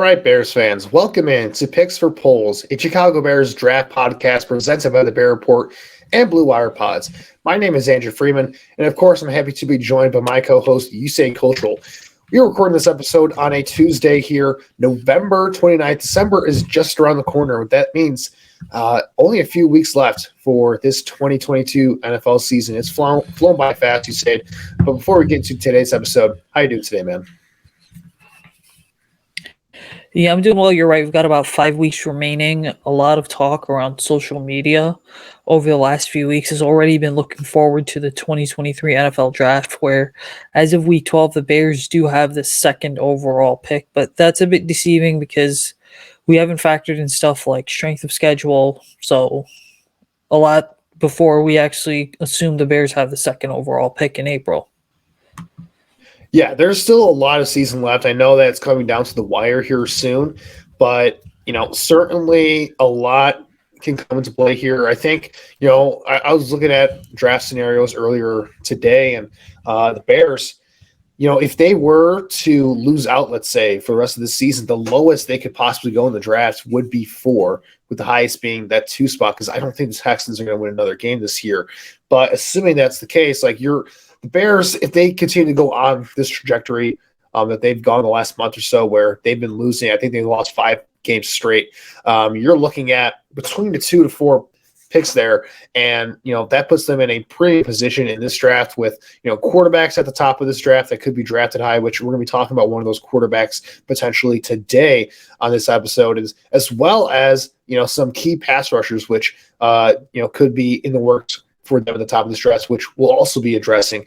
right, Bears fans, welcome in to Picks for Polls, a Chicago Bears draft podcast presented by the Bear Report and Blue Wire Pods. My name is Andrew Freeman, and of course, I'm happy to be joined by my co-host, Usayd and Koshul. We are recording this episode on a Tuesday here, November 29th. December is just around the corner. That means only a few weeks left for this 2022 NFL season. It's flown by fast, Usayd. But before we get into today's episode, how you doing today, man? Yeah, I'm doing well. You're right. We've got about 5 weeks remaining. A lot of talk around social media over the last few weeks has already been looking forward to the 2023 NFL draft, where as of week 12, the Bears do have the second overall pick, but that's a bit deceiving because we haven't factored in stuff like strength of schedule. So a lot before we actually assume the Bears have the second overall pick in April. Yeah, there's still a lot of season left. I know that it's coming down to the wire here soon, but, certainly a lot can come into play here. I think, I was looking at draft scenarios earlier today, and the Bears, if they were to lose out, let's say, for the rest of the season, the lowest they could possibly go in the draft would be 4, with the highest being that 2 spot, because I don't think the Texans are going to win another game this year. But assuming that's the case, the Bears, if they continue to go on this trajectory that they've gone the last month or so where they've been losing, I think they've lost 5 games straight. You're looking at between the 2 to 4 picks there, and that puts them in a pretty position in this draft with quarterbacks at the top of this draft that could be drafted high, which we're going to be talking about one of those quarterbacks potentially today on this episode, as well as some key pass rushers, which could be in the works for them at the top of this draft, which we'll also be addressing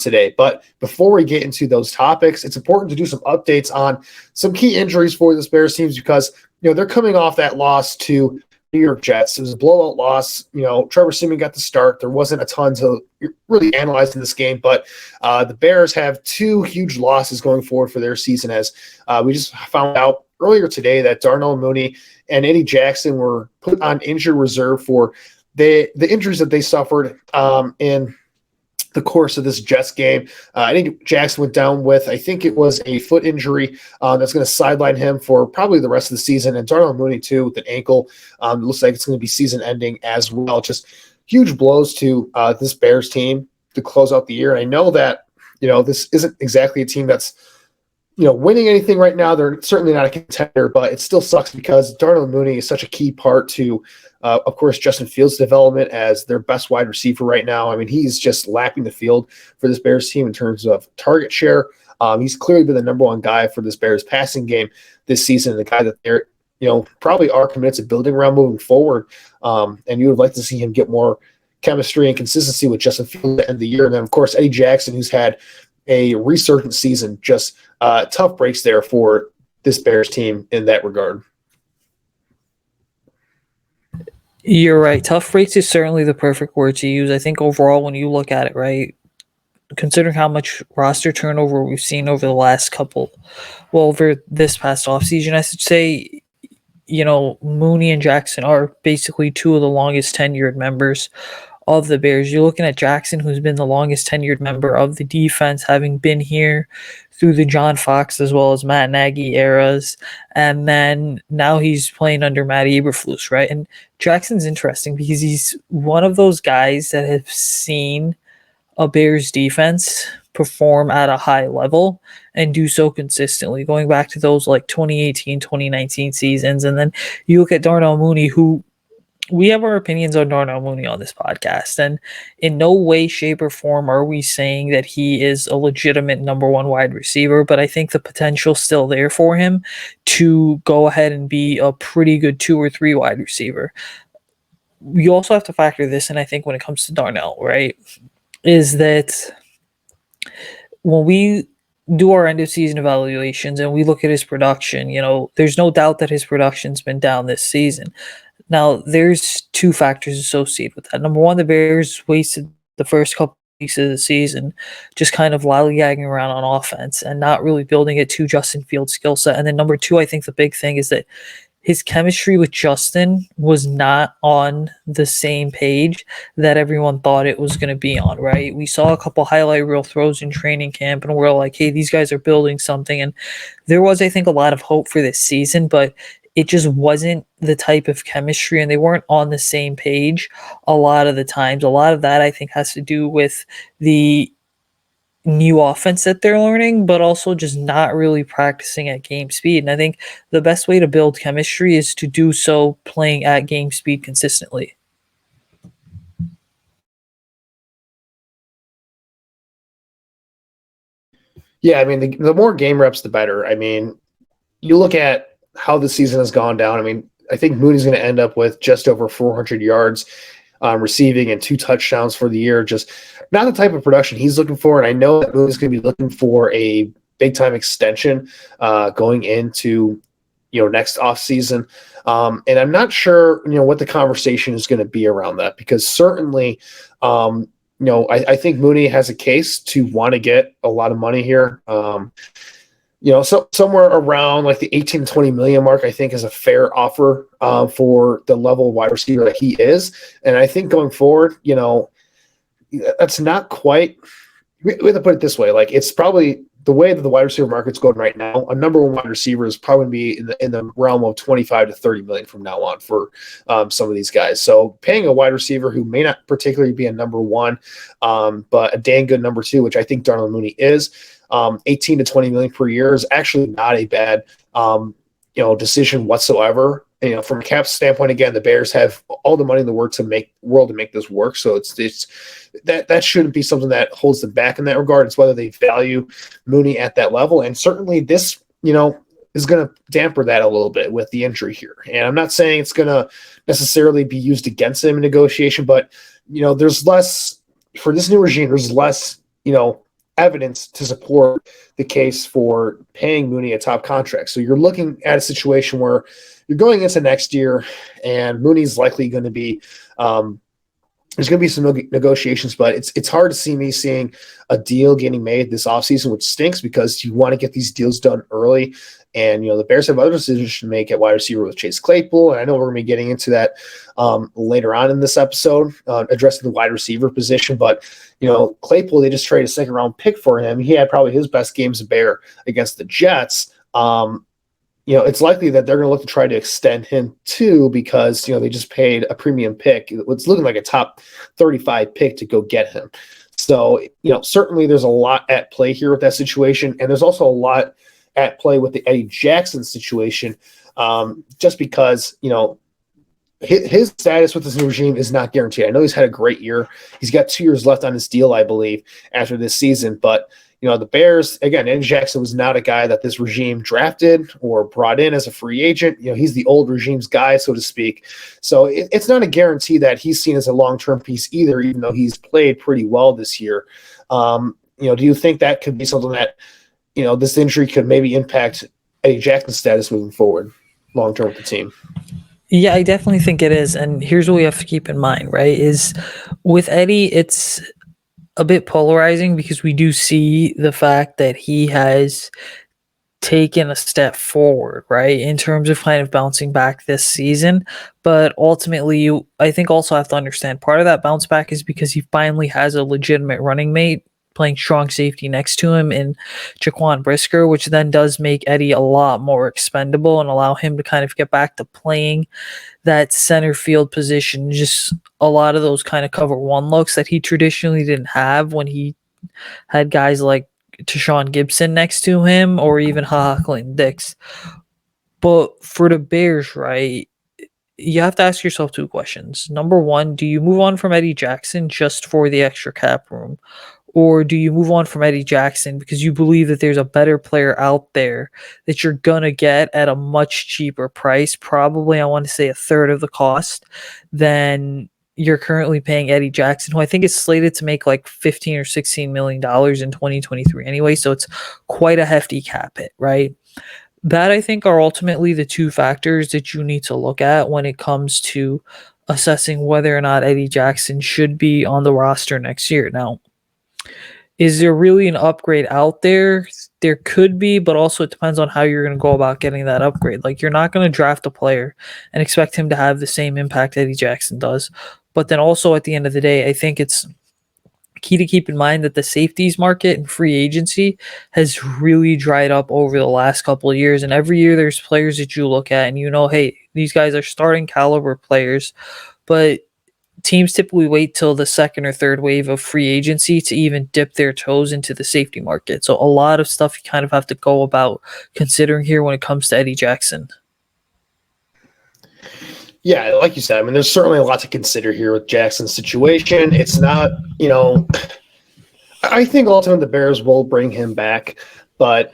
today. But before we get into those topics, it's important to do some updates on some key injuries for this Bears teams because they're coming off that loss to New York Jets. It was a blowout loss. Trevor Seaman got the start. There wasn't a ton to really analyze in this game, but the Bears have 2 huge losses going forward for their season, as we just found out earlier today that Darnell Mooney and Eddie Jackson were put on injured reserve for the injuries that they suffered in the course of this Jets game. I think Jackson went down with, I think it was a foot injury that's going to sideline him for probably the rest of the season. And Darnell Mooney, too, with an ankle. It looks like it's going to be season-ending as well. Just huge blows to this Bears team to close out the year. And I know that, this isn't exactly a team that's, winning anything right now. They're certainly not a contender, but it still sucks because Darnell Mooney is such a key part to of course, Justin Fields' development as their best wide receiver right now. I mean, he's just lapping the field for this Bears team in terms of target share. He's clearly been the number one guy for this Bears passing game this season, the guy that they're, probably are committed to building around moving forward. And you would like to see him get more chemistry and consistency with Justin Fields at the end of the year. And then, of course, Eddie Jackson, who's had a resurgent season, just tough breaks there for this Bears team in that regard. You're right. Tough breaks is certainly the perfect word to use. I think overall, when you look at it, right, considering how much roster turnover we've seen over over this past offseason, I should say, Mooney and Jackson are basically 2 of the longest tenured members of the Bears. You're looking at Jackson, who's been the longest tenured member of the defense, having been here through the John Fox as well as Matt Nagy eras. And then now he's playing under Matt Eberflus, right? And Jackson's interesting because he's one of those guys that have seen a Bears defense perform at a high level and do so consistently, going back to those like 2018, 2019 seasons. And then you look at Darnell Mooney, who we have our opinions on Darnell Mooney on this podcast, and in no way, shape, or form are we saying that he is a legitimate number 1 wide receiver, but I think the potential's still there for him to go ahead and be a pretty good 2 or 3 wide receiver. You also have to factor this in, I think, when it comes to Darnell, right, is that when we do our end of season evaluations and we look at his production, there's no doubt that his production's been down this season. Now, there's 2 factors associated with that. Number 1, the Bears wasted the first couple weeks of the season just kind of lollygagging around on offense and not really building it to Justin Fields' skill set. And then number 2, I think the big thing is that his chemistry with Justin was not on the same page that everyone thought it was going to be on, right? We saw a couple highlight reel throws in training camp, and we're like, hey, these guys are building something. And there was, I think, a lot of hope for this season, but it just wasn't the type of chemistry, and they weren't on the same page a lot of the times. A lot of that, I think, has to do with the new offense that they're learning, but also just not really practicing at game speed. And I think the best way to build chemistry is to do so playing at game speed consistently. Yeah, I mean, the more game reps, the better. I mean, you look at how the season has gone down. I mean, I think Mooney's going to end up with just over 400 yards receiving and 2 touchdowns for the year. Just not the type of production he's looking for. And I know that Mooney's going to be looking for a big time extension going into next offseason. And I'm not sure what the conversation is going to be around that, because certainly I think Mooney has a case to want to get a lot of money here. So somewhere around like the 18 to 20 million mark, I think is a fair offer for the level of wide receiver that he is. And I think going forward, that's not quite, we have to put it this way. Like, it's probably the way that the wide receiver market's going right now. A number one wide receiver is probably be in the realm of 25 to 30 million from now on for some of these guys. So paying a wide receiver who may not particularly be a number one, but a dang good number two, which I think Darnell Mooney is, 18 to 20 million per year is actually not a bad, decision whatsoever. From a cap standpoint, again, the Bears have all the money in the world to make this work. So it's that shouldn't be something that holds them back in that regard. It's whether they value Mooney at that level. And certainly this, is going to damper that a little bit with the injury here. And I'm not saying it's going to necessarily be used against him in negotiation, but, there's less for this new regime. There's less, evidence to support the case for paying Mooney a top contract. So you're looking at a situation where you're going into next year, and Mooney's likely going to be there's going to be some negotiations, but it's hard to see me seeing a deal getting made this offseason, which stinks because you want to get these deals done early. And, the Bears have other decisions to make at wide receiver with Chase Claypool. And I know we're going to be getting into that later on in this episode, addressing the wide receiver position. But, Claypool, they just traded a second-round pick for him. He had probably his best game as a Bear against the Jets. It's likely that they're going to look to try to extend him too, because, they just paid a premium pick. It's looking like a top 35 pick to go get him. So, certainly there's a lot at play here with that situation. And there's also a lot at play with the Eddie Jackson situation, just because, his status with this new regime is not guaranteed. I know he's had a great year. He's got 2 years left on his deal, I believe, after this season. But, the Bears, again, Eddie Jackson was not a guy that this regime drafted or brought in as a free agent. He's the old regime's guy, so to speak. So it's not a guarantee that he's seen as a long-term piece either, even though he's played pretty well this year. Do you think that could be something that, this injury could maybe impact Eddie Jackson's status moving forward long-term with the team? Yeah, I definitely think it is. And here's what we have to keep in mind, right? Is with Eddie, it's a bit polarizing because we do see the fact that he has taken a step forward, right, in terms of kind of bouncing back this season. But ultimately, I think also have to understand part of that bounce back is because he finally has a legitimate running mate playing strong safety next to him in Jaquan Brisker, which then does make Eddie a lot more expendable and allow him to kind of get back to playing that center field position, just a lot of those kind of cover one looks that he traditionally didn't have when he had guys like Tashawn Gibson next to him or even Clinton Dix. But for the Bears, right, you have to ask yourself 2 questions. Number one, do you move on from Eddie Jackson just for the extra cap room? Or do you move on from Eddie Jackson because you believe that there's a better player out there that you're going to get at a much cheaper price, probably I want to say a third of the cost than you're currently paying Eddie Jackson, who I think is slated to make like $15 or $16 million in 2023 anyway. So it's quite a hefty cap hit, right? That I think are ultimately the 2 factors that you need to look at when it comes to assessing whether or not Eddie Jackson should be on the roster next year. Now, Is there really an upgrade out there? There could be, but also it depends on how you're going to go about getting that upgrade. Like, you're not going to draft a player and expect him to have the same impact Eddie Jackson does. But then also at the end of the day, I think it's key to keep in mind that the safeties market and free agency has really dried up over the last couple of years. And every year there's players that you look at and hey, these guys are starting caliber players, but teams typically wait till the second or third wave of free agency to even dip their toes into the safety market. So a lot of stuff you kind of have to go about considering here when it comes to Eddie Jackson. Yeah, like you said, I mean, there's certainly a lot to consider here with Jackson's situation. It's not, I think ultimately the Bears will bring him back, but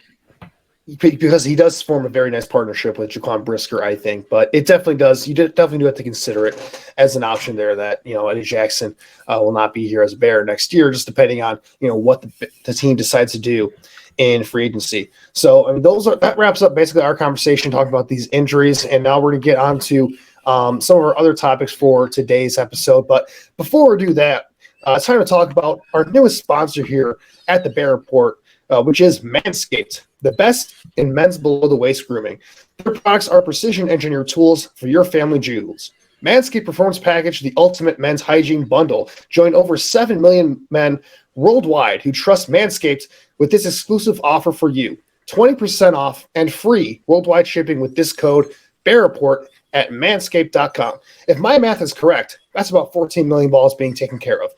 because he does form a very nice partnership with Jaquan Brisker, I think. But it definitely does. You definitely do have to consider it as an option there that, Eddie Jackson will not be here as a Bear next year, just depending on, what the team decides to do in free agency. So, I mean, that wraps up basically our conversation talking about these injuries. And now we're going to get on to some of our other topics for today's episode. But before we do that, it's time to talk about our newest sponsor here at the Bear Report, which is Manscaped, the best in men's below-the-waist grooming. Their products are precision-engineered tools for your family jewels. Manscaped Performance Package, the ultimate men's hygiene bundle. Join over 7 million men worldwide who trust Manscaped with this exclusive offer for you. 20% off and free worldwide shipping with this code BEARREPORT at manscaped.com. If my math is correct, that's about 14 million balls being taken care of.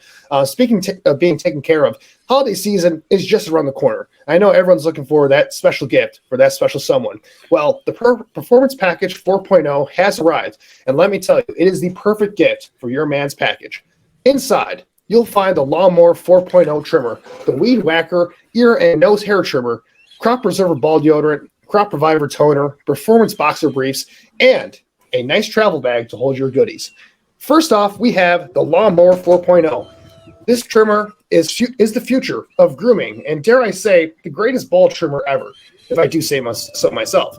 Speaking of being taken care of, holiday season is just around the corner. I know everyone's looking for that special gift for that special someone. Well, the Performance Package 4.0 has arrived, and let me tell you, it is the perfect gift for your man's package. Inside, you'll find the Lawnmower 4.0 trimmer, the Weed Whacker ear and nose hair trimmer, Crop Preserver ball deodorant, Crop Reviver toner, Performance boxer briefs, and a nice travel bag to hold your goodies. First off, we have the Lawnmower 4.0. This trimmer is the future of grooming, and dare I say, the greatest ball trimmer ever, if I do say so myself.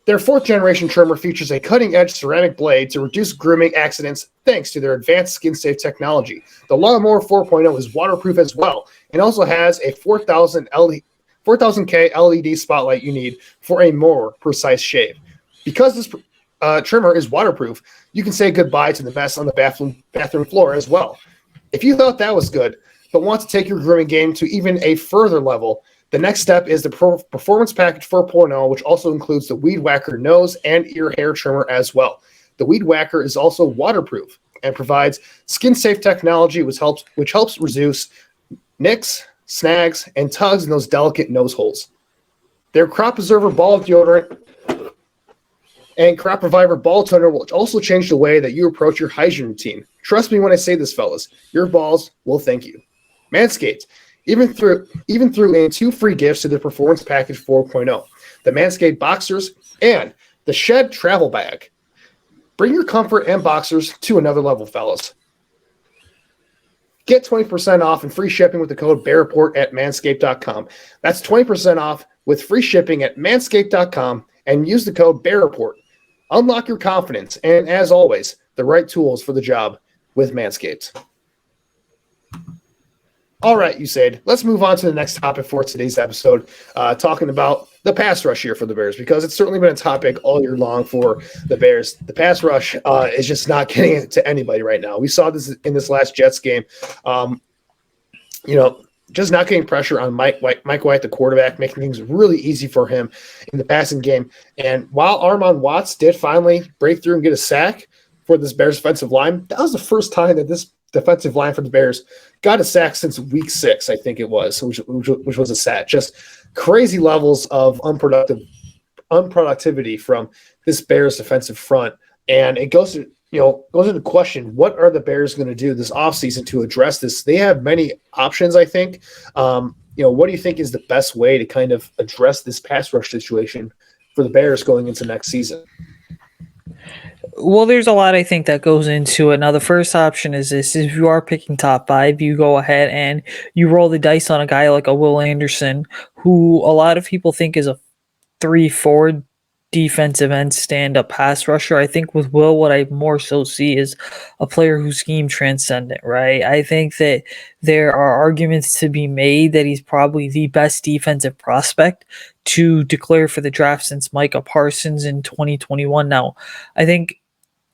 Their 4th-generation trimmer features a cutting-edge ceramic blade to reduce grooming accidents thanks to their advanced skin-safe technology. The Lawnmower 4.0 is waterproof as well, and also has a 4000K LED spotlight you need for a more precise shave. Because this trimmer is waterproof, you can say goodbye to the mess on the bathroom floor as well. If you thought that was good, but want to take your grooming game to even a further level, the next step is the Performance Package 4.0, which also includes the Weed Whacker nose and ear hair trimmer as well. The Weed Whacker is also waterproof and provides skin-safe technology, which helps reduce nicks, snags, and tugs in those delicate nose holes. Their Crop Preserver ball deodorant and Crop Reviver ball toner will also change the way that you approach your hygiene routine. Trust me when I say this, fellas. Your balls will thank you. Manscaped even threw in 2 free gifts to the Performance Package 4.0, the Manscaped Boxers and the Shed Travel Bag. Bring your comfort and boxers to another level, fellas. Get 20% off and free shipping with the code BEARREPORT at manscaped.com. That's 20% off with free shipping at manscaped.com and use the code BEARREPORT. Unlock your confidence and, as always, the right tools for the job with Manscaped. All right, Usayd, let's move on to the next topic for today's episode, talking about the pass rush here for the Bears, because it's certainly been a topic all year long for the Bears. The pass rush is just not getting it to anybody right now. We saw this in this last Jets game. Just not getting pressure on Mike White, the quarterback, making things really easy for him in the passing game. And while Armon Watts did finally break through and get a sack for this Bears defensive line, that was the first time that this defensive line for the Bears got a sack since week 6, I think it was, which was a sack. Just crazy levels of unproductivity from this Bears defensive front. And it goes into question, what are the Bears going to do this offseason to address this? They have many options, I think. What do you think is the best way to kind of address this pass rush situation for the Bears going into next season? Well, there's a lot I think that goes into it. Now, the first option is this: if you are picking top 5, you go ahead and you roll the dice on a guy like a Will Anderson, who a lot of people think is a 3-4 defensive end stand-up pass rusher. I think with Will, what I more so see is a player who's scheme transcendent, right? I think that there are arguments to be made that he's probably the best defensive prospect to declare for the draft since Micah Parsons in 2021. Now, I think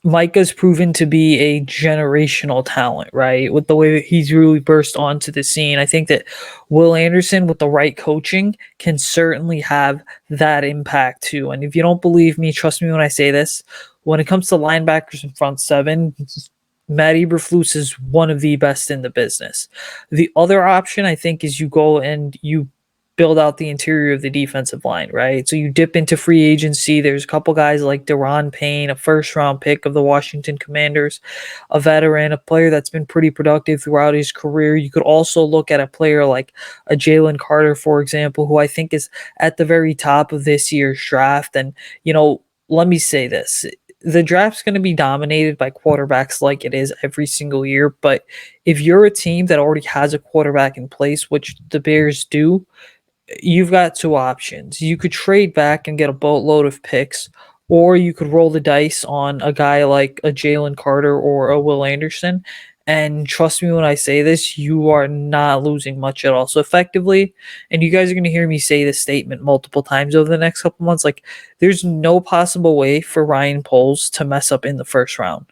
Micah's proven to be a generational talent, right? With the way that he's really burst onto the scene. I think that Will Anderson, with the right coaching, can certainly have that impact too. And if you don't believe me, trust me when I say this. When it comes to linebackers in front seven, Matt Eberflus is one of the best in the business. The other option, I think, is you go and you build out the interior of the defensive line, right? So you dip into free agency. There's a couple guys like Deron Payne, a first round pick of the Washington Commanders, a veteran, a player that's been pretty productive throughout his career. You could also look at a player like a Jalen Carter, for example, who I think is at the very top of this year's draft. And, let me say this. The draft's going to be dominated by quarterbacks like it is every single year. But if you're a team that already has a quarterback in place, which the Bears do, you've got two options. You could trade back and get a boatload of picks, or you could roll the dice on a guy like a Jalen Carter or a Will Anderson. And trust me when I say this, you are not losing much at all. So effectively, and you guys are going to hear me say this statement multiple times over the next couple months, like there's no possible way for Ryan Poles to mess up in the first round.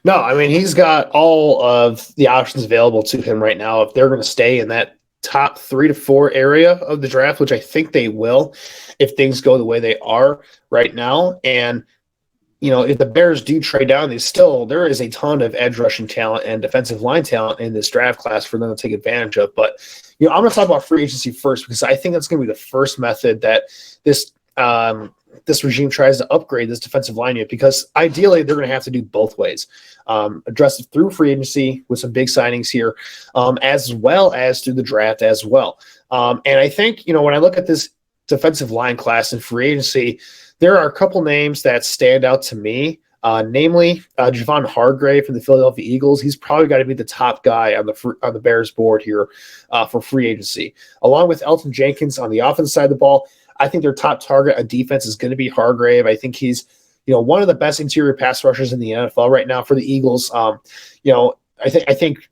No, I mean, he's got all of the options available to him right now if they're going to stay in that top 3 to 4 area of the draft, which I think they will if things go the way they are right now. And, if the Bears do trade down, there is a ton of edge rushing talent and defensive line talent in this draft class for them to take advantage of. But, I'm going to talk about free agency first because I think that's going to be the first method that this regime tries to upgrade this defensive line unit, because ideally they're going to have to do both ways. Address it through free agency with some big signings here, as well as through the draft as well. And I think, when I look at this defensive line class in free agency, there are a couple names that stand out to me, namely Javon Hargrave from the Philadelphia Eagles. He's probably got to be the top guy on the Bears board here for free agency, along with Elton Jenkins on the offensive side of the ball. I think their top target on defense is going to be Hargrave. I think he's, one of the best interior pass rushers in the NFL right now for the Eagles. I think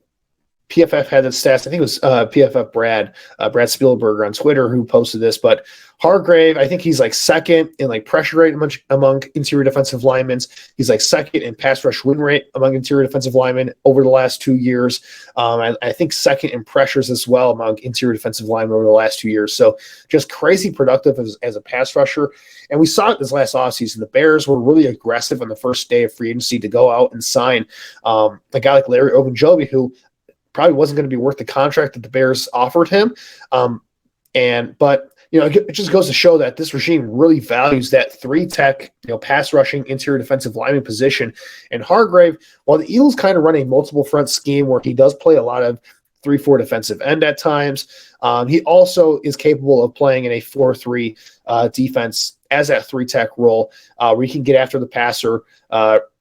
PFF had the stats. I think it was PFF Brad Spielberger on Twitter who posted this, but Hargrave, I think he's like second in like pressure rate among interior defensive linemen. He's like second in pass rush win rate among interior defensive linemen over the last 2 years. I think second in pressures as well among interior defensive linemen over the last 2 years. So just crazy productive as a pass rusher. And we saw it this last offseason. The Bears were really aggressive on the first day of free agency to go out and sign a guy like Larry Ogunjobi, who probably wasn't going to be worth the contract that the Bears offered him. But it just goes to show that this regime really values that 3-tech, pass rushing interior defensive lineman position. And Hargrave, while the Eagles kind of run a multiple front scheme where he does play a lot of 3-4 defensive end at times, he also is capable of playing in a 4-3 defense as that 3-tech role, where he can get after the passer,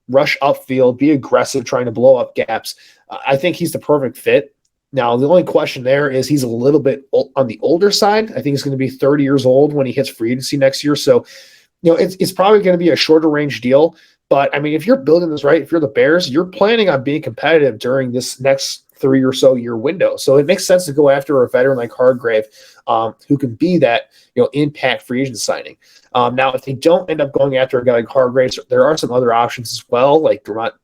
rush upfield, be aggressive, trying to blow up gaps. I think he's the perfect fit. Now, the only question there is he's a little bit on the older side. I think he's going to be 30 years old when he hits free agency next year. So, it's probably going to be a shorter range deal. But, I mean, if you're building this right, if you're the Bears, you're planning on being competitive during this next 3 or so year window. So it makes sense to go after a veteran like Hargrave, who can be that, impact free agent signing. Now, if they don't end up going after a guy like Hargrave, there are some other options as well, like Vermont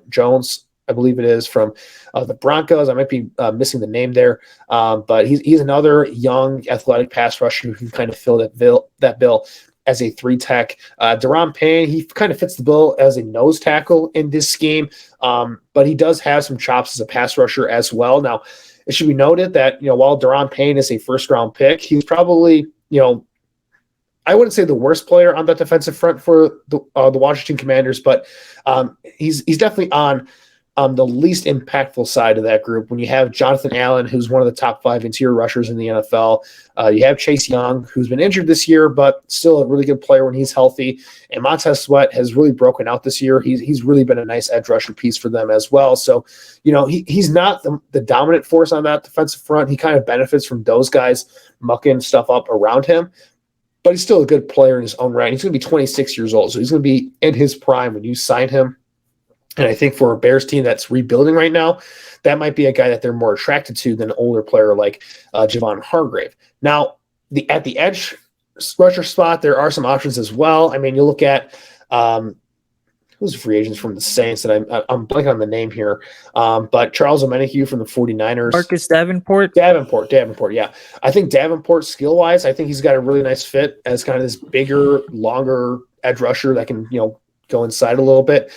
Jones, I believe it is, from the Broncos. I might be missing the name there, but he's another young, athletic pass rusher who can kind of fill that bill as a 3-tech. Deron Payne, he kind of fits the bill as a nose tackle in this scheme, but he does have some chops as a pass rusher as well. Now, it should be noted that while Deron Payne is a first-round pick, he's probably I wouldn't say the worst player on that defensive front for the Washington Commanders, but he's definitely on the least impactful side of that group. When you have Jonathan Allen, who's one of the top 5 interior rushers in the NFL, you have Chase Young, who's been injured this year, but still a really good player when he's healthy. And Montez Sweat has really broken out this year. He's really been a nice edge rusher piece for them as well. So, he's not the dominant force on that defensive front. He kind of benefits from those guys mucking stuff up around him. but he's still a good player in his own right. He's going to be 26 years old, so he's going to be in his prime when you sign him. And I think for a Bears team that's rebuilding right now, that might be a guy that they're more attracted to than an older player like Javon Hargrave. Now, at the edge rusher spot, there are some options as well. I mean, you look at who's free agents from the Saints that I'm blanking on the name here, but Charles Omenihu from the 49ers. Marcus Davenport. Davenport, yeah. I think Davenport, skill-wise, I think he's got a really nice fit as kind of this bigger, longer edge rusher that can, go inside a little bit.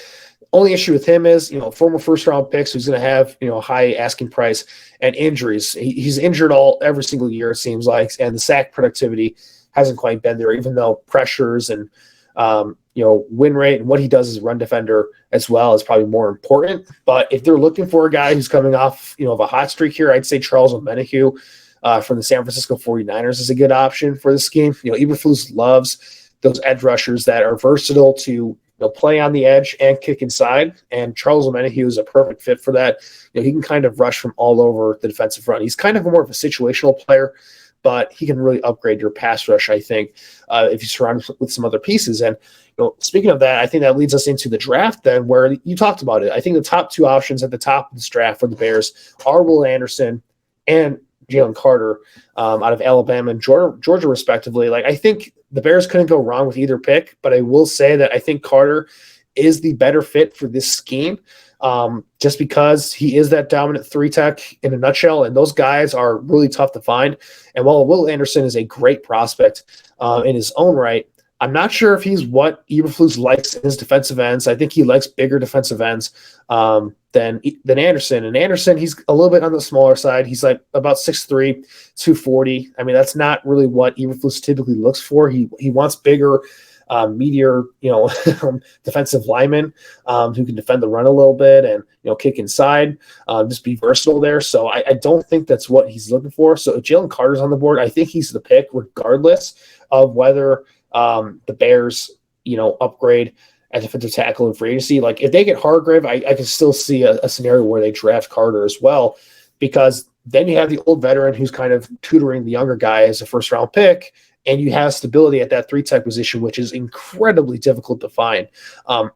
Only issue with him is, former first-round picks who's going to have, a high asking price and injuries. He's injured every single year, it seems like, and the sack productivity hasn't quite been there, even though pressures and, win rate and what he does as a run defender as well is probably more important. But if they're looking for a guy who's coming off, of a hot streak here, I'd say Charles Omenihu from the San Francisco 49ers is a good option for the scheme. Eberflus loves those edge rushers that are versatile to play on the edge and kick inside, and Charles Omenihu is a perfect fit for that. He can kind of rush from all over the defensive front. He's kind of more of a situational player, but he can really upgrade your pass rush, I think, if you surround him with some other pieces. And speaking of that, I think that leads us into the draft then, where you talked about it. I think the top two options at the top of this draft for the Bears are Will Anderson and Jalen Carter out of Alabama and Georgia, respectively. Like, I think the Bears couldn't go wrong with either pick, but I will say that I think Carter is the better fit for this scheme, just because he is that dominant three tech in a nutshell, and those guys are really tough to find. And while Will Anderson is a great prospect in his own right, I'm not sure if he's what Eberflus likes in his defensive ends. I think he likes bigger defensive ends than Anderson. And Anderson, he's a little bit on the smaller side. He's like about 6'3", 240. I mean, that's not really what Eberflus typically looks for. He wants bigger, meatier, defensive linemen who can defend the run a little bit and, kick inside, just be versatile there. So I don't think that's what he's looking for. So if Jalen Carter's on the board, I think he's the pick regardless of whether the Bears, upgrade at defensive tackle in free agency. Like, if they get Hargrave, I can still see a scenario where they draft Carter as well, because then you have the old veteran who's kind of tutoring the younger guy as a first-round pick, and you have stability at that three-tech position, which is incredibly difficult to find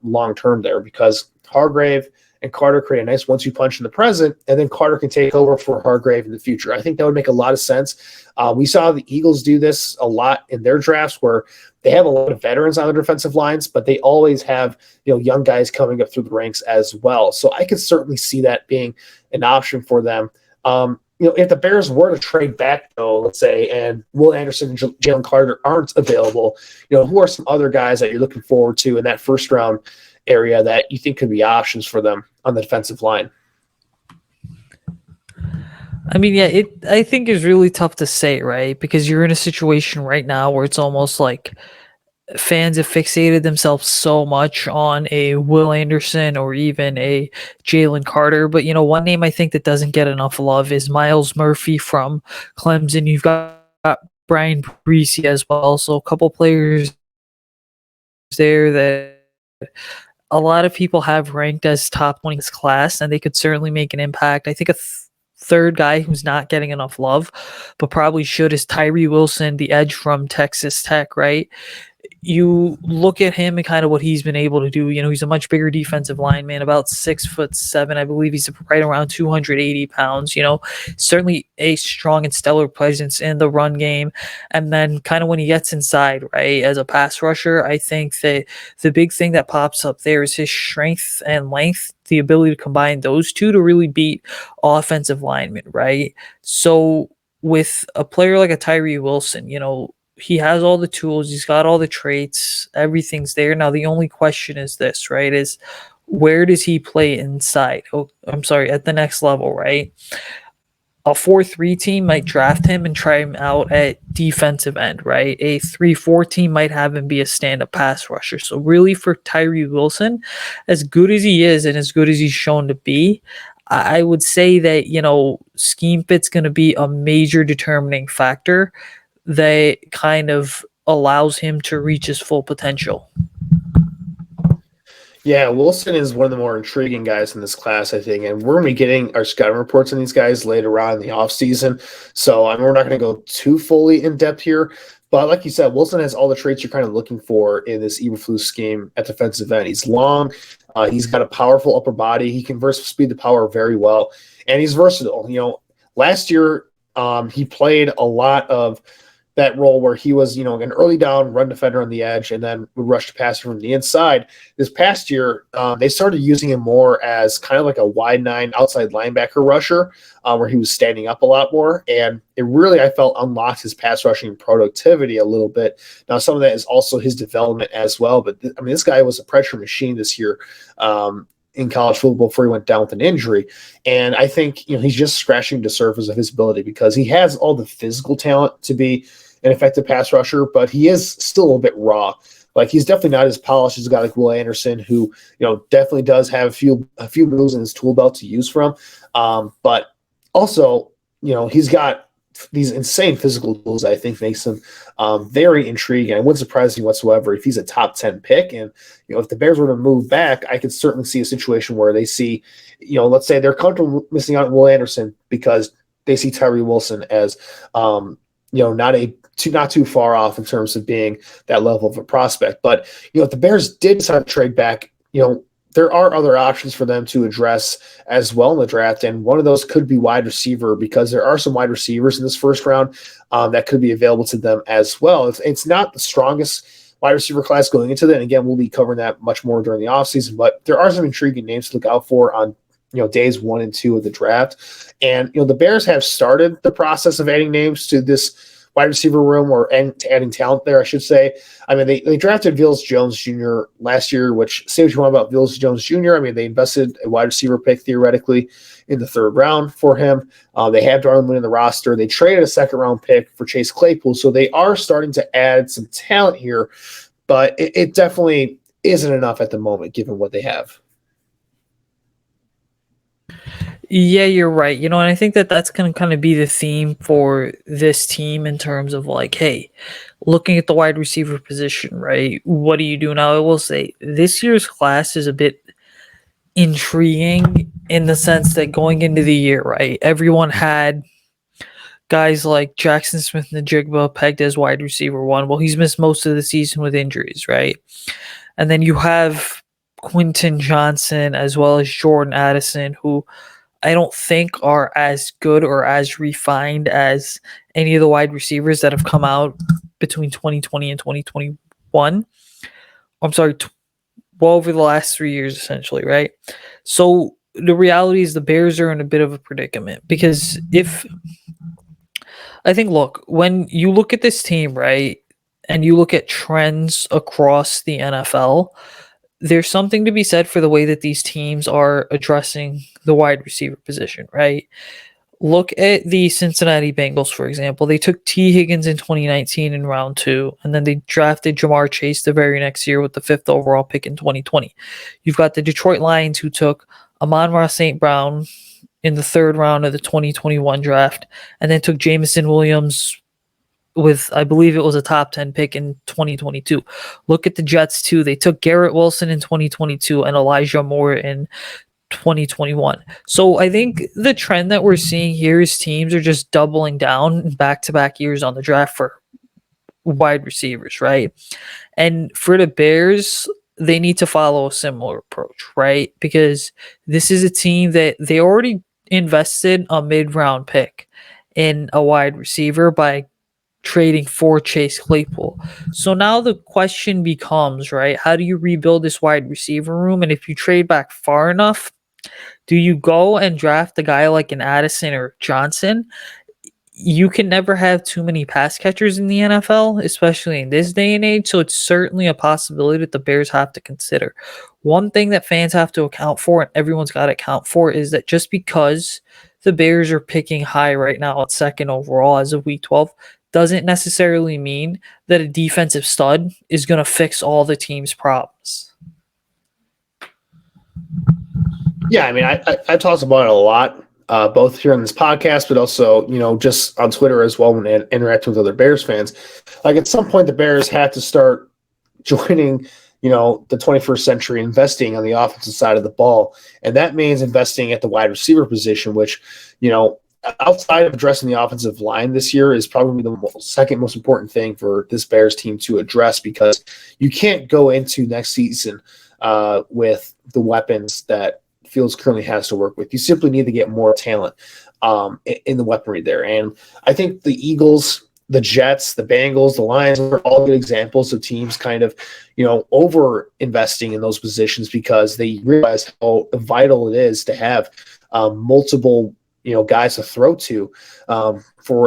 long-term there, because Hargrave and Carter create a nice 1-2 punch in the present, and then Carter can take over for Hargrave in the future. I think that would make a lot of sense. We saw the Eagles do this a lot in their drafts, where they have a lot of veterans on their defensive lines, but they always have young guys coming up through the ranks as well. So I could certainly see that being an option for them. If the Bears were to trade back, though, let's say, and Will Anderson and Jalen Carter aren't available, who are some other guys that you're looking forward to in that first round area that you think could be options for them on the defensive line? I mean, yeah, I think is really tough to say, right? Because you're in a situation right now where it's almost like fans have fixated themselves so much on a Will Anderson or even a Jalen Carter. But, one name I think that doesn't get enough love is Miles Murphy from Clemson. You've got Brian Breesy as well. So a couple players there that a lot of people have ranked as top 20 in this class, and they could certainly make an impact. I think a third guy who's not getting enough love, but probably should, is Tyree Wilson, the edge from Texas Tech, right? You look at him and kind of what he's been able to do. He's a much bigger defensive lineman, about 6'7". I believe he's right around 280 pounds. Certainly a strong and stellar presence in the run game. And then kind of when he gets inside, right, as a pass rusher, I think that the big thing that pops up there is his strength and length, the ability to combine those two to really beat offensive linemen, right? So with a player like a Tyree Wilson, he has all the tools, he's got all the traits, everything's there. Now, the only question is this, right, is where does he play inside? At the next level, right? A 4-3 team might draft him and try him out at defensive end, right? A 3-4 team might have him be a stand-up pass rusher. So really for Tyree Wilson, as good as he is and as good as he's shown to be, I would say that, scheme fit's going to be a major determining factor that kind of allows him to reach his full potential. Yeah, Wilson is one of the more intriguing guys in this class, I think, and we're going to be getting our scouting reports on these guys later on in the offseason, so we're not going to go too fully in depth here, But like you said, Wilson has all the traits you're kind of looking for in this Eberflus scheme at defensive end. He's long. He's got a powerful upper body. He converts speed to power very well, and he's versatile. Last year he played a lot of that role where he was, an early down run defender on the edge and then would rush the passer from the inside. This past year, they started using him more as kind of like a wide nine outside linebacker rusher, where he was standing up a lot more. And it really, I felt, unlocked his pass rushing productivity a little bit. Now, some of that is also his development as well. But this guy was a pressure machine this year. In college football before he went down with an injury. And I think, he's just scratching the surface of his ability because he has all the physical talent to be an effective pass rusher, but he is still a little bit raw. Like, he's definitely not as polished as a guy like Will Anderson, who, definitely does have a few moves in his tool belt to use from. But also, he's got these insane physical tools that I think makes him very intriguing. It wouldn't surprise me whatsoever if he's a top 10 pick. And, if the Bears were to move back, I could certainly see a situation where they see, let's say they're comfortable missing out on Will Anderson because they see Tyree Wilson as, not too far off in terms of being that level of a prospect. But, if the Bears did decide to trade back, there are other options for them to address as well in the draft. And one of those could be wide receiver, because there are some wide receivers in this first round that could be available to them as well. It's not the strongest wide receiver class going into that. And again, we'll be covering that much more during the offseason, but there are some intriguing names to look out for on days 1 and 2 of the draft. And, the Bears have started the process of adding names to this wide receiver room, or adding talent there, I should say. They drafted Vils Jones Jr. last year, which, say what you want about Vils Jones Jr., they invested a wide receiver pick theoretically in the 3rd round for him. They have Darwin Moon in the roster. They traded a 2nd-round pick for Chase Claypool, so they are starting to add some talent here, but it definitely isn't enough at the moment, given what they have. Yeah, you're right. And I think that that's going to kind of be the theme for this team in terms of like, hey, looking at the wide receiver position, right? What do you do now? I will say this year's class is a bit intriguing in the sense that going into the year, right? Everyone had guys like Jackson Smith-Njigba pegged as wide receiver 1. Well, he's missed most of the season with injuries, right? And then you have Quentin Johnson as well as Jordan Addison, who I don't think are as good or as refined as any of the wide receivers that have come out between 2020 and 2021. I'm sorry, well over the last 3 years, essentially, right? So the reality is the Bears are in a bit of a predicament because look, when you look at this team, right, and you look at trends across the NFL, there's something to be said for the way that these teams are addressing the wide receiver position, right? Look at the Cincinnati Bengals, for example. They took T. Higgins in 2019 in round 2, and then they drafted Jamar Chase the very next year with the 5th overall pick in 2020. You've got the Detroit Lions, who took Amon-Ra St. Brown in the 3rd round of the 2021 draft, and then took Jameson Williams with, I believe it was a top 10 pick in 2022. Look at the Jets too. They took Garrett Wilson in 2022 and Elijah Moore in 2021. So I think the trend that we're seeing here is teams are just doubling down back-to-back years on the draft for wide receivers, right? And for the Bears, they need to follow a similar approach, right? Because this is a team that they already invested a mid-round pick in a wide receiver by trading for Chase Claypool. So now the question becomes, right, how do you rebuild this wide receiver room? And if you trade back far enough, do you go and draft a guy like an Addison or Johnson? You can never have too many pass catchers in the NFL, especially in this day and age. So it's certainly a possibility that the Bears have to consider. One thing that fans have to account for, and everyone's got to account for, is that just because the Bears are picking high right now at 2nd overall as of week 12, doesn't necessarily mean that a defensive stud is going to fix all the team's problems. Yeah, I talked about it a lot, both here on this podcast, but also, just on Twitter as well when interacting with other Bears fans. Like, at some point, the Bears have to start joining, the 21st century, investing on the offensive side of the ball. And that means investing at the wide receiver position, which, outside of addressing the offensive line this year is probably the second most important thing for this Bears team to address, because you can't go into next season with the weapons that Fields currently has to work with. You simply need to get more talent in the weaponry there. And I think the Eagles, the Jets, the Bengals, the Lions are all good examples of teams kind of, over investing in those positions because they realize how vital it is to have multiple, guys to throw to,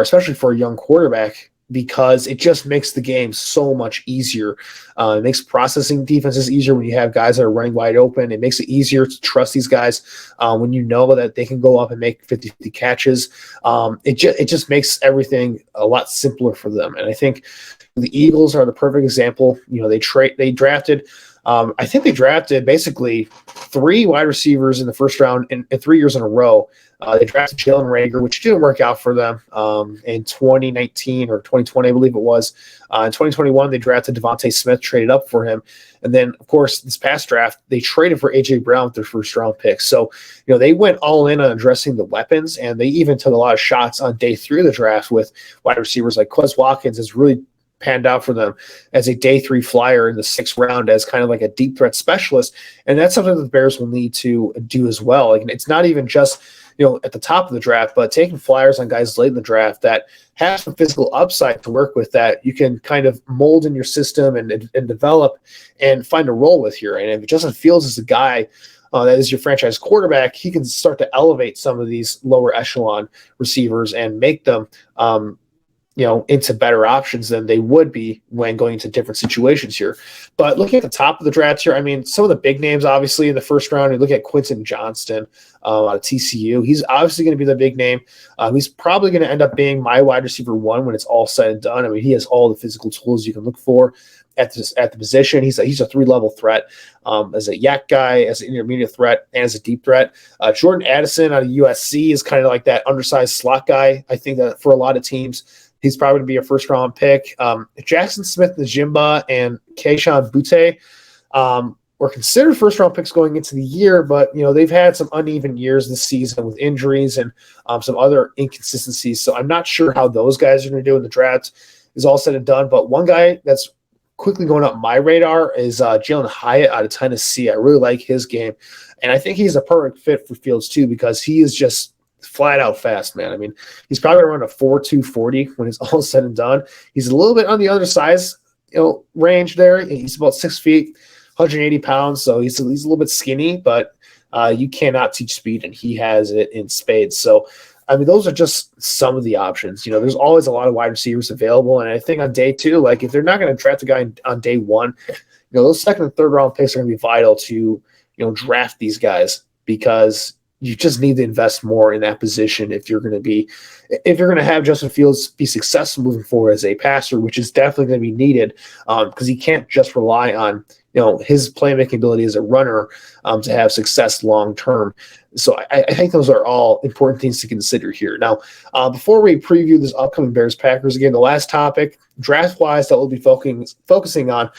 especially for a young quarterback, because it just makes the game so much easier. It makes processing defenses easier when you have guys that are running wide open. It makes it easier to trust these guys when you know that they can go up and make 50-50 catches. It just makes everything a lot simpler for them. And I think the Eagles are the perfect example. They drafted I think they drafted basically 3 wide receivers in the first round in 3 years in a row. They drafted Jalen Reagor, which didn't work out for them in 2019 or 2020, I believe it was. In 2021, they drafted Devontae Smith, traded up for him. And then, of course, this past draft, they traded for A.J. Brown with their first-round pick. So, they went all in on addressing the weapons, and they even took a lot of shots on day 3 of the draft with wide receivers like Quez Watkins has really panned out for them as a day 3 flyer in the 6th round as kind of like a deep threat specialist. And that's something that the Bears will need to do as well. Like, it's not even just, at the top of the draft, but taking flyers on guys late in the draft that have some physical upside to work with that you can kind of mold in your system and develop and find a role with here. And if Justin Fields is a guy that is your franchise quarterback, he can start to elevate some of these lower echelon receivers and make them into better options than they would be when going into different situations here. But looking at the top of the draft here, I mean, some of the big names, obviously, in the first round, you look at Quentin Johnston out of TCU. He's obviously going to be the big name. He's probably going to end up being my wide receiver 1 when it's all said and done. I mean, he has all the physical tools you can look for at the position. He's a 3-level threat as a yak guy, as an intermediate threat, and as a deep threat. Jordan Addison out of USC is kind of like that undersized slot guy. I think that for a lot of teams, he's probably going to be a first-round pick. Jackson Smith-Njigba and Kayshon Boutte were considered first-round picks going into the year, but they've had some uneven years this season with injuries and some other inconsistencies. So I'm not sure how those guys are going to do in the draft is all said and done. But one guy that's quickly going up my radar is Jalen Hyatt out of Tennessee. I really like his game, and I think he's a perfect fit for Fields too because he is just flat out fast, man. I mean, he's probably around a 4.2 40 when it's all said and done. He's a little bit on the other size, range there. He's about 6 feet, 180 pounds, so he's a little bit skinny, but you cannot teach speed, and he has it in spades. So, I mean, those are just some of the options. There's always a lot of wide receivers available, and I think on day 2, like if they're not going to draft a guy on day 1, those second and third round picks are going to be vital to draft these guys because you just need to invest more in that position if you're going to have Justin Fields be successful moving forward as a passer, which is definitely going to be needed because he can't just rely on his playmaking ability as a runner to have success long term. So I think those are all important things to consider here. Now, before we preview this upcoming Bears-Packers game, the last topic, draft-wise, that we'll be focusing on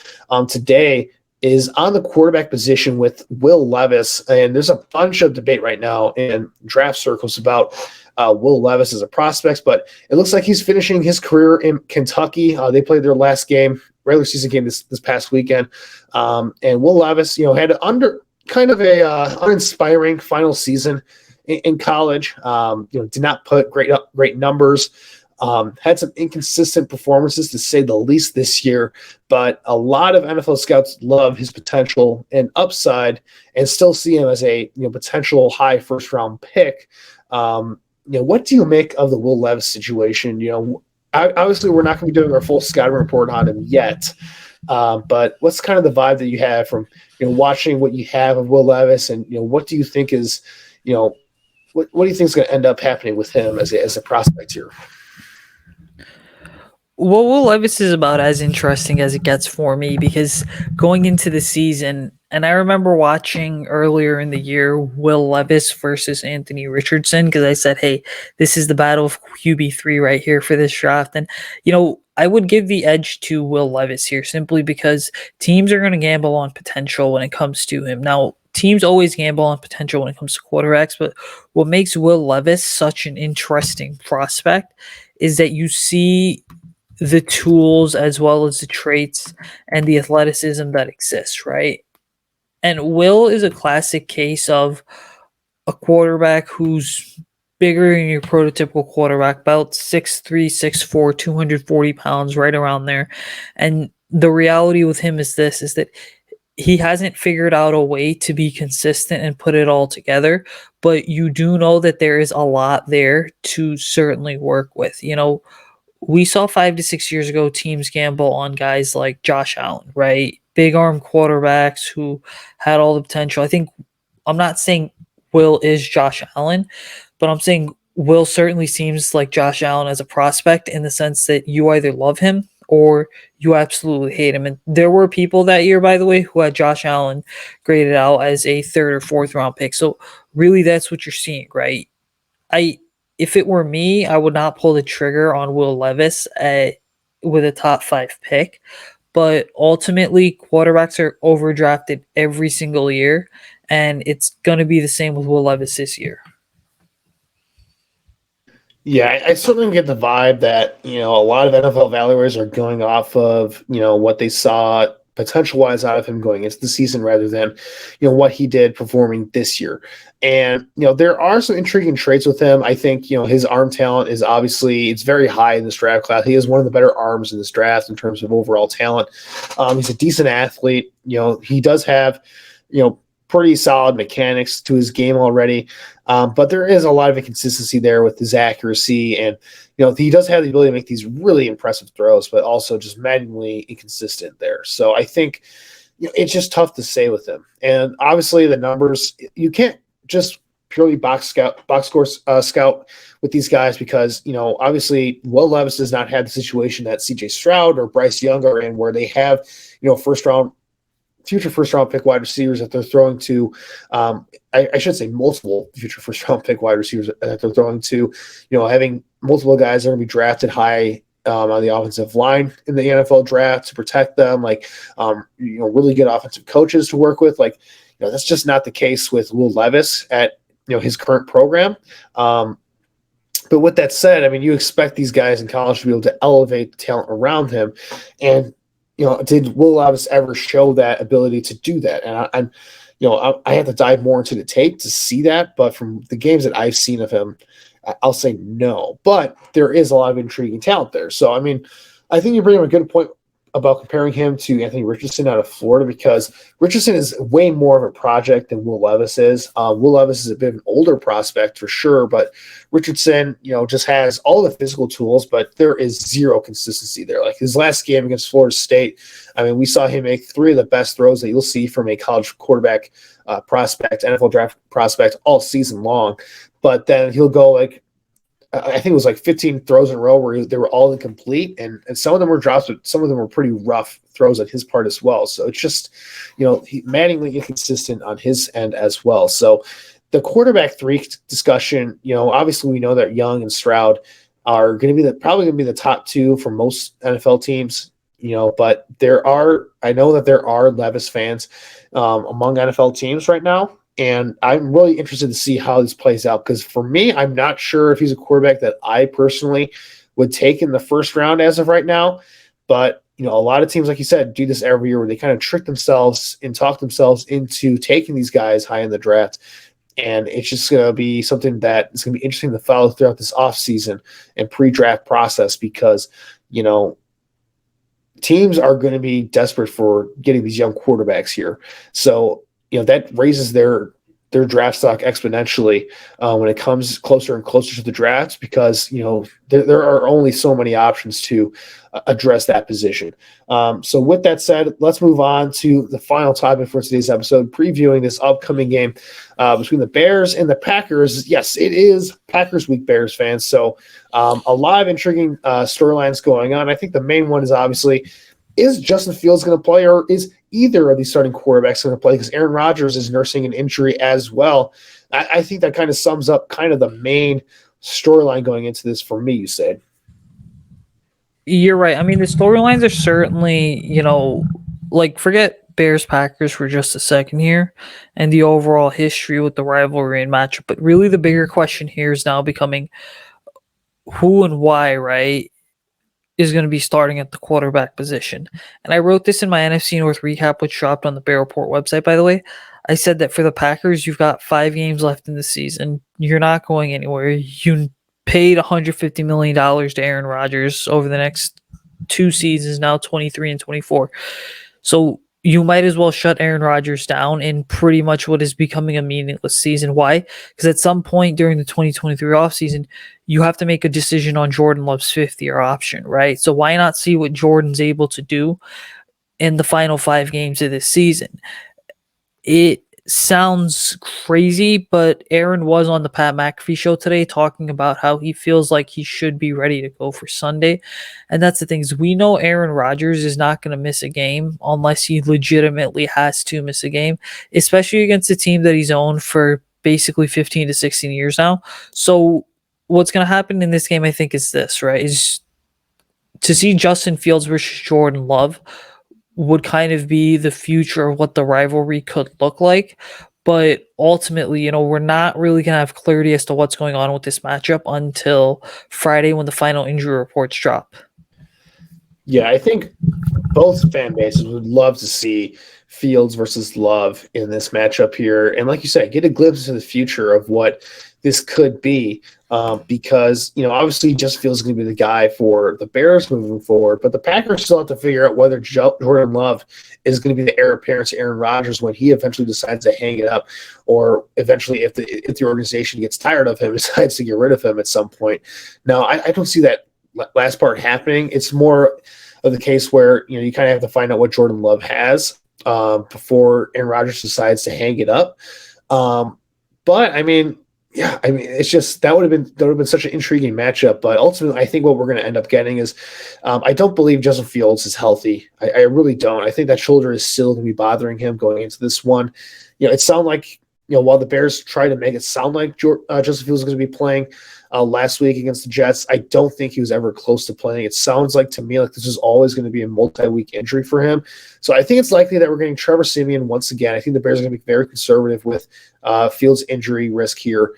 today is on the quarterback position with Will Levis. And there's a bunch of debate right now in draft circles about Will Levis as a prospect, but it looks like he's finishing his career in Kentucky. They played their last game, regular season game this past weekend. And Will Levis, had kind of a uninspiring final season in college. Did not put great numbers. Had some inconsistent performances, to say the least, this year, but a lot of NFL scouts love his potential and upside and still see him as a potential high first-round pick. What do you make of the Will Levis situation? Obviously, we're not going to be doing our full scouting report on him yet, but what's kind of the vibe that you have from watching what you have of Will Levis, and what do you think is what do you think is going to end up happening with him as a prospect here? Well, Will Levis is about as interesting as it gets for me because going into the season, and I remember watching earlier in the year Will Levis versus Anthony Richardson because I said, hey, this is the battle of QB3 right here for this draft. And, I would give the edge to Will Levis here simply because teams are going to gamble on potential when it comes to him. Now, teams always gamble on potential when it comes to quarterbacks, but what makes Will Levis such an interesting prospect is that you see the tools as well as the traits and the athleticism that exists, right? And Will is a classic case of a quarterback who's bigger than your prototypical quarterback, about 6'3", 6'4", 240 pounds, right around there. And the reality with him is this, is that he hasn't figured out a way to be consistent and put it all together, but you do know that there is a lot there to certainly work with. We saw 5 to 6 years ago teams gamble on guys like Josh Allen, right? Big arm quarterbacks who had all the potential. I'm not saying Will is Josh Allen, but I'm saying Will certainly seems like Josh Allen as a prospect in the sense that you either love him or you absolutely hate him. And there were people that year, by the way, who had Josh Allen graded out as a third or fourth round pick. So really that's what you're seeing, right? I If it were me, I would not pull the trigger on Will Levis with a top 5 pick. But ultimately, quarterbacks are overdrafted every single year, and it's going to be the same with Will Levis this year. Yeah, I certainly get the vibe that, a lot of NFL evaluators are going off of, what they saw potential wise out of him going into the season rather than, what he did performing this year. And, there are some intriguing traits with him. I think, his arm talent is obviously, it's very high in this draft class. He is one of the better arms in this draft in terms of overall talent. He's a decent athlete. He does have, pretty solid mechanics to his game already. But there is a lot of inconsistency there with his accuracy. And, he does have the ability to make these really impressive throws, but also just manually inconsistent there. So I think, it's just tough to say with him. And obviously the numbers, you can't just purely box score scout with these guys because, obviously Will Levis does not have the situation that CJ Stroud or Bryce Young are in where they have, future first round pick wide receivers that they're throwing to. I should say multiple future first round pick wide receivers that they're throwing to, having multiple guys that are going to be drafted high on the offensive line in the NFL draft to protect them, really good offensive coaches to work with. That's just not the case with Will Levis at, his current program. But with that said, you expect these guys in college to be able to elevate the talent around him. And, did Will Levis ever show that ability to do that? And I have to dive more into the tape to see that. But from the games that I've seen of him, I'll say no. But there is a lot of intriguing talent there. So, I think you bring up a good point about comparing him to Anthony Richardson out of Florida because Richardson is way more of a project than Will Levis is. Will Levis is a bit of an older prospect for sure, but Richardson, just has all the physical tools, but there is zero consistency there. Like his last game against Florida State, we saw him make 3 of the best throws that you'll see from a college quarterback prospect, NFL draft prospect all season long. But then he'll go I think it was 15 throws in a row where they were all incomplete, and some of them were drops, but some of them were pretty rough throws on his part as well. So it's just, maddeningly inconsistent on his end as well. So the quarterback 3 discussion, obviously we know that Young and Stroud are going to be probably going to be the top 2 for most NFL teams, but I know that there are Levis fans among NFL teams right now. And I'm really interested to see how this plays out because for me, I'm not sure if he's a quarterback that I personally would take in the first round as of right now. But, a lot of teams, like you said, do this every year where they kind of trick themselves and talk themselves into taking these guys high in the draft. And it's just going to be something that is going to be interesting to follow throughout this offseason and pre-draft process because, teams are going to be desperate for getting these young quarterbacks here. So, that raises their draft stock exponentially when it comes closer and closer to the drafts because, there are only so many options to address that position. So with that said, let's move on to the final topic for today's episode, previewing this upcoming game between the Bears and the Packers. Yes, it is Packers week, Bears fans. So a lot of intriguing storylines going on. I think the main one is obviously, is Justin Fields going to play or is either of these starting quarterbacks going to play? Because Aaron Rodgers is nursing an injury as well. I think that kind of sums up kind of the main storyline going into this for me, Usayd. You're right. The storylines are certainly, forget Bears Packers for just a second here and the overall history with the rivalry and matchup. But really, the bigger question here is now becoming who and why, right, is going to be starting at the quarterback position. And I wrote this in my NFC North recap, which dropped on the Bear Report website, by the way. I said that for the Packers, you've got 5 games left in the season. You're not going anywhere. You paid $150 million to Aaron Rodgers over the next 2 seasons, now 23 and 24. So you might as well shut Aaron Rodgers down in pretty much what is becoming a meaningless season. Why? Because at some point during the 2023 offseason, you have to make a decision on Jordan Love's 5th-year option, right? So why not see what Jordan's able to do in the final 5 games of this season? It sounds crazy, but Aaron was on the Pat McAfee show today talking about how he feels like he should be ready to go for Sunday. And that's the thing is we know Aaron Rodgers is not going to miss a game unless he legitimately has to miss a game, especially against a team that he's owned for basically 15 to 16 years now. So what's going to happen in this game, I think, is this, right? Is to see Justin Fields versus Jordan Love would kind of be the future of what the rivalry could look like. But ultimately, we're not really going to have clarity as to what's going on with this matchup until Friday when the final injury reports drop. Yeah, I think both fan bases would love to see Fields versus Love in this matchup here. And like you said, get a glimpse into the future of what this could be. Because, obviously Justin Fields is going to be the guy for the Bears moving forward, but the Packers still have to figure out whether Jordan Love is going to be the heir apparent to Aaron Rodgers when he eventually decides to hang it up, or eventually if the organization gets tired of him, decides to get rid of him at some point. Now, I don't see that last part happening. It's more of the case where, you kind of have to find out what Jordan Love has before Aaron Rodgers decides to hang it up. But I mean, it's just that would have been such an intriguing matchup. But ultimately, I think what we're going to end up getting is I don't believe Justin Fields is healthy. I really don't. I think that shoulder is still going to be bothering him going into this one. It sounded like while the Bears try to make it sound like Justin Fields is going to be playing last week against the Jets, I don't think he was ever close to playing. It sounds like to me like this is always going to be a multi-week injury for him. So I think it's likely that we're getting Trevor Siemian once again. I think the Bears are going to be very conservative with Fields' injury risk here.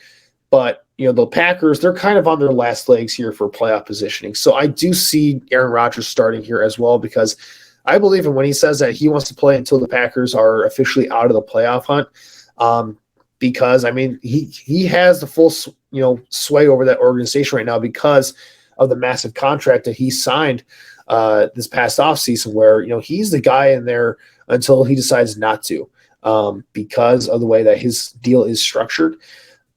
But, the Packers, they're kind of on their last legs here for playoff positioning. So I do see Aaron Rodgers starting here as well, because I believe him when he says that he wants to play until the Packers are officially out of the playoff hunt. Because, he has the full, sway over that organization right now because of the massive contract that he signed this past offseason where, he's the guy in there until he decides not to because of the way that his deal is structured.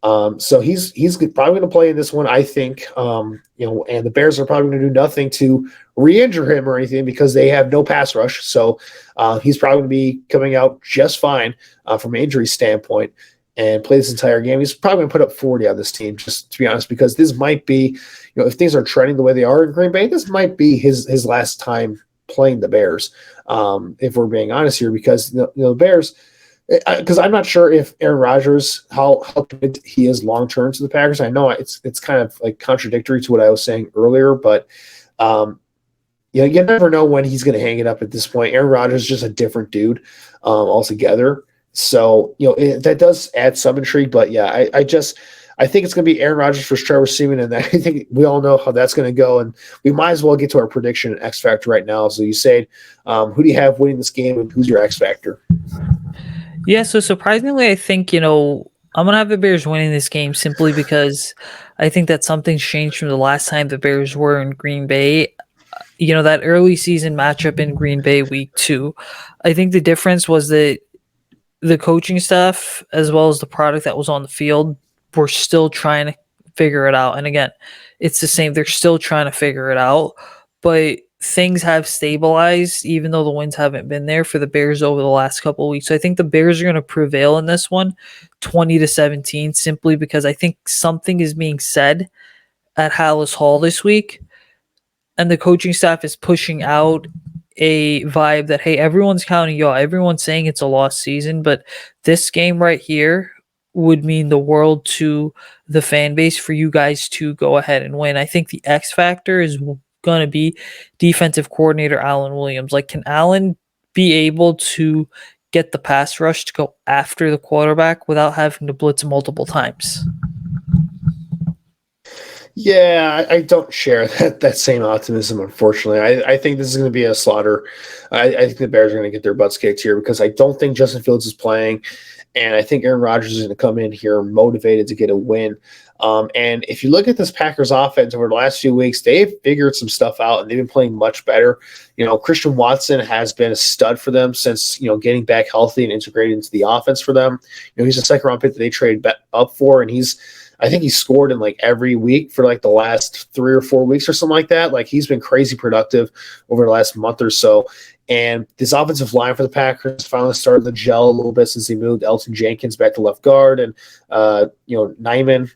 So he's probably going to play in this one, I think, and the Bears are probably going to do nothing to re-injure him or anything because they have no pass rush. So he's probably going to be coming out just fine from an injury standpoint and play this entire game. He's probably going to put up 40 on this team, just to be honest, because this might be, if things are trending the way they are in Green Bay, this might be his last time playing the Bears, if we're being honest here, because the Bears – because I'm not sure if Aaron Rodgers, how committed he is long-term to the Packers. I know it's kind of like contradictory to what I was saying earlier, but you never know when he's going to hang it up at this point. Aaron Rodgers is just a different dude altogether. So, that does add some intrigue, but yeah, I think it's going to be Aaron Rodgers versus Trevor Siemian, and I think we all know how that's going to go, and we might as well get to our prediction and X Factor right now. So Usayd, who do you have winning this game, and who's your X Factor? Yeah, so surprisingly, I think, I'm going to have the Bears winning this game simply because I think that something's changed from the last time the Bears were in Green Bay. That early season matchup in Green Bay week 2, I think the difference was that the coaching staff as well as the product that was on the field were still trying to figure it out. And again, it's the same. They're still trying to figure it out, but things have stabilized, even though the wins haven't been there for the Bears over the last couple of weeks. So I think the Bears are going to prevail in this one, 20-17, simply because I think something is being said at Hallis Hall this week, and the coaching staff is pushing out a vibe that, hey, everyone's counting y'all. Everyone's saying it's a lost season, but this game right here would mean the world to the fan base for you guys to go ahead and win. I think the X factor is going to be defensive coordinator Alan Williams. Like, can Alan be able to get the pass rush to go after the quarterback without having to blitz multiple times. Yeah, I don't share that same optimism, unfortunately. I think this is going to be a slaughter. I think the Bears are going to get their butts kicked here because I don't think Justin Fields is playing, and I think Aaron Rodgers is going to come in here motivated to get a win. And if you look at this Packers offense over the last few weeks, they've figured some stuff out and they've been playing much better. Christian Watson has been a stud for them since, getting back healthy and integrated into the offense for them. He's a second round pick that they traded up for, and I think he scored in like every week for like the last 3 or 4 weeks or something like that. Like he's been crazy productive over the last month or so. And this offensive line for the Packers finally started to gel a little bit since they moved Elton Jenkins back to left guard. And, Nyman,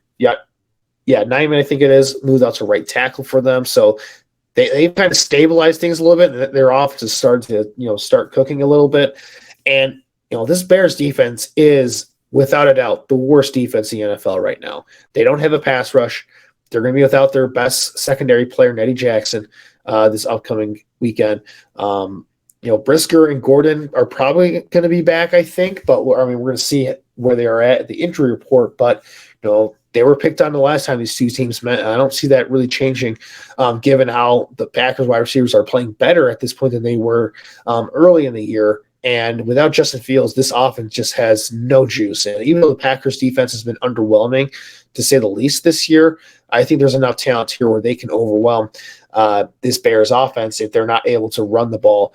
Nyman, I think it is, moved out to right tackle for them. So they've kind of stabilized things a little bit. Their offense has started to, start cooking a little bit. And, this Bears defense is, without a doubt, the worst defense in the NFL right now. They don't have a pass rush. They're going to be without their best secondary player, Eddie Jackson, this upcoming weekend. Brisker and Gordon are probably going to be back, I think. But we're going to see where they are at the injury report. But they were picked on the last time these two teams met. And I don't see that really changing, given how the Packers wide receivers are playing better at this point than they were early in the year. And without Justin Fields, this offense just has no juice. And even though the Packers defense has been underwhelming, to say the least, this year, I think there's enough talent here where they can overwhelm this Bears offense if they're not able to run the ball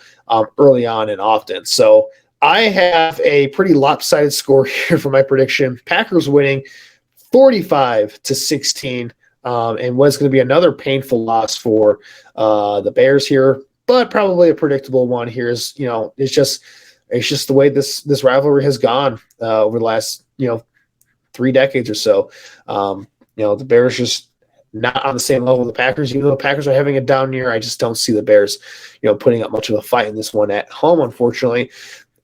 early on and often. So I have a pretty lopsided score here for my prediction. Packers winning 45-16, and what's going to be another painful loss for the Bears here. But probably a predictable one here is, it's just the way this rivalry has gone over the last, 3 decades or so. The Bears just not on the same level of the Packers. Even though the Packers are having a down year, I just don't see the Bears, putting up much of a fight in this one at home, unfortunately.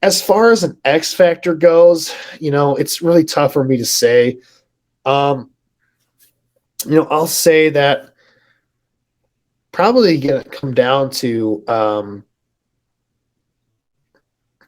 As far as an X factor goes, it's really tough for me to say. I'll say that probably going to come down to,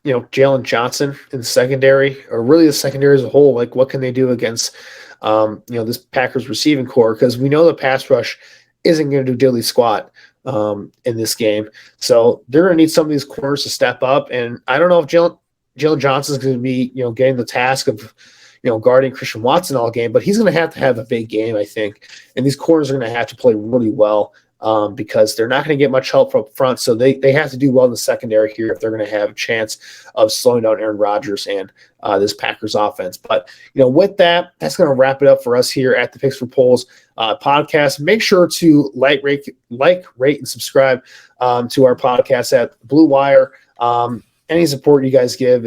Jalen Johnson in the secondary, or really the secondary as a whole. Like, what can they do against, this Packers receiving core? Because we know the pass rush isn't going to do diddly squat in this game. So they're going to need some of these corners to step up. And I don't know if Jalen Johnson is going to be, getting the task of, guarding Christian Watson all game, but he's going to have a big game, I think. And these corners are going to have to play really well. Because they're not going to get much help from up front. So they have to do well in the secondary here if they're going to have a chance of slowing down Aaron Rodgers and this Packers offense. But, with that, that's going to wrap it up for us here at the Picks for Polls podcast. Make sure to like, rate, and subscribe to our podcast at Blue Wire. Any support you guys give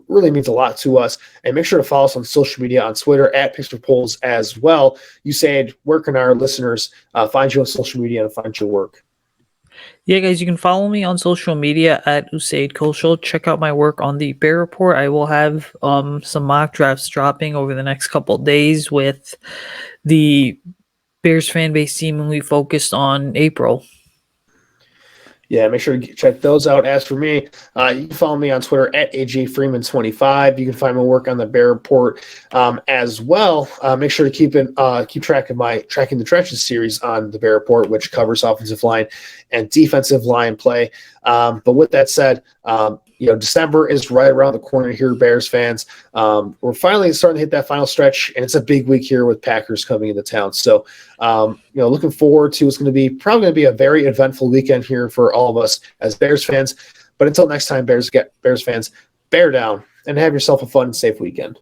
really means a lot to us. And make sure to follow us on social media, on Twitter at Picks for Polls as well. Usayd, where can our listeners find you on social media and find your work? Yeah, guys, you can follow me on social media at Usayd Koshul. Check out my work on the Bear Report. I will have some mock drafts dropping over the next couple of days with the Bears fan base seemingly focused on April. Yeah, make sure to check those out. As for me, you can follow me on Twitter at AJFreeman25. You can find my work on the Bear Report as well. Make sure to keep track of my Tracking the Trenches series on the Bear Report, which covers offensive line and defensive line play. But with that said, December is right around the corner here, Bears fans. We're finally starting to hit that final stretch, and it's a big week here with Packers coming into town. So, looking forward to, it's going to be probably going to be a very eventful weekend here for all of us as Bears fans. But until next time, Bears fans, bear down and have yourself a fun and safe weekend.